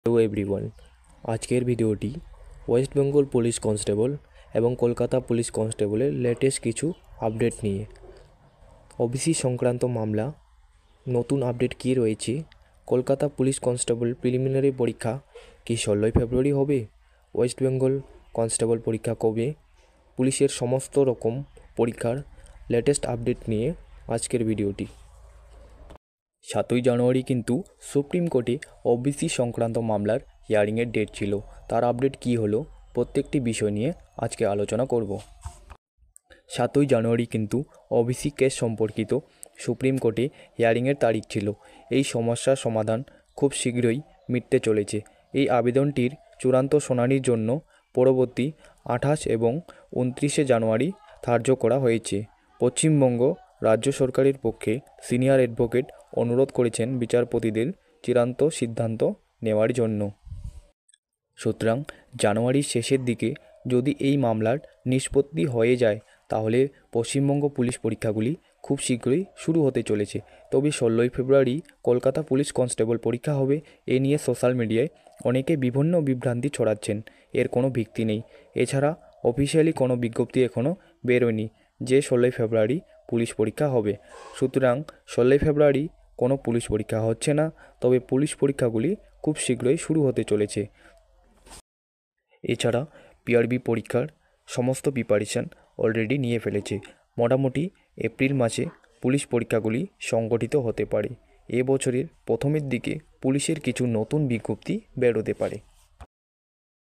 Hello everyone, আজকের ভিডিওটি West Bengal police constable এবং কলকাতা পুলিশ কনস্টেবলের লেটেস্ট কিছু আপডেট নিয়ে। ওবিসি সংক্রান্ত মামলা নতুন আপডেট কী রয়েছে, কলকাতা পুলিশ কনস্টেবল প্রিলিমিনারি পরীক্ষা কি 16 ফেব্রুয়ারি হবে, ওয়েস্ট বেঙ্গল কনস্টেবল পরীক্ষা কবে, পুলিশের সমস্ত রকম পরীক্ষার লেটেস্ট আপডেট নিয়ে আজকের ভিডিওটি। 7ই জানুয়ারি কিন্তু সুপ্রিম কোর্টে ওবিসি সংক্রান্ত মামলার হিয়ারিংয়ের ডেট ছিল। তার আপডেট কী হলো, প্রত্যেকটি বিষয় নিয়ে আজকে আলোচনা করব। 7ই জানুয়ারি কিন্তু ওবিসি কেস সম্পর্কিত সুপ্রিম কোর্টে হিয়ারিংয়ের তারিখ ছিল। এই সমস্যার সমাধান খুব শীঘ্রই মিটতে চলেছে। এই আবেদনটির চূড়ান্ত শুনানির জন্য পরবর্তী 28 এবং 29শে জানুয়ারি ধার্য করা হয়েছে। পশ্চিমবঙ্গ রাজ্য সরকারের পক্ষে সিনিয়র অ্যাডভোকেট অনুরোধ করেছেন বিচারপতিদের চূড়ান্ত সিদ্ধান্ত নেওয়ার জন্য। সুতরাং জানুয়ারির শেষের দিকে যদি এই মামলার নিষ্পত্তি হয়ে যায়, তাহলে পশ্চিমবঙ্গ পুলিশ পরীক্ষাগুলি খুব শীঘ্রই শুরু হতে চলেছে। তবে 16ই ফেব্রুয়ারি কলকাতা পুলিশ কনস্টেবল পরীক্ষা হবে, এ নিয়ে সোশ্যাল মিডিয়ায় অনেকে বিভিন্ন বিভ্রান্তি ছড়াচ্ছেন। এর কোনো ভিত্তি নেই। এছাড়া অফিসিয়ালি কোনো বিজ্ঞপ্তি এখনও বেরোয়নি যে 16ই ফেব্রুয়ারি পুলিশ পরীক্ষা হবে। সুতরাং 16ই ফেব্রুয়ারি কোনো পুলিশ পরীক্ষা হচ্ছে না, তবে পুলিশ পরীক্ষাগুলি খুব শীঘ্রই শুরু হতে চলেছে। এছাড়া পিআরবি পরীক্ষার সমস্ত প্রিপারেশান অলরেডি নিয়ে ফেলেছে। মোটামুটি এপ্রিল মাসে পুলিশ পরীক্ষাগুলি সংগঠিত হতে পারে। এবছরের প্রথমের দিকে পুলিশের কিছু নতুন বিজ্ঞপ্তি বেরোতে পারে।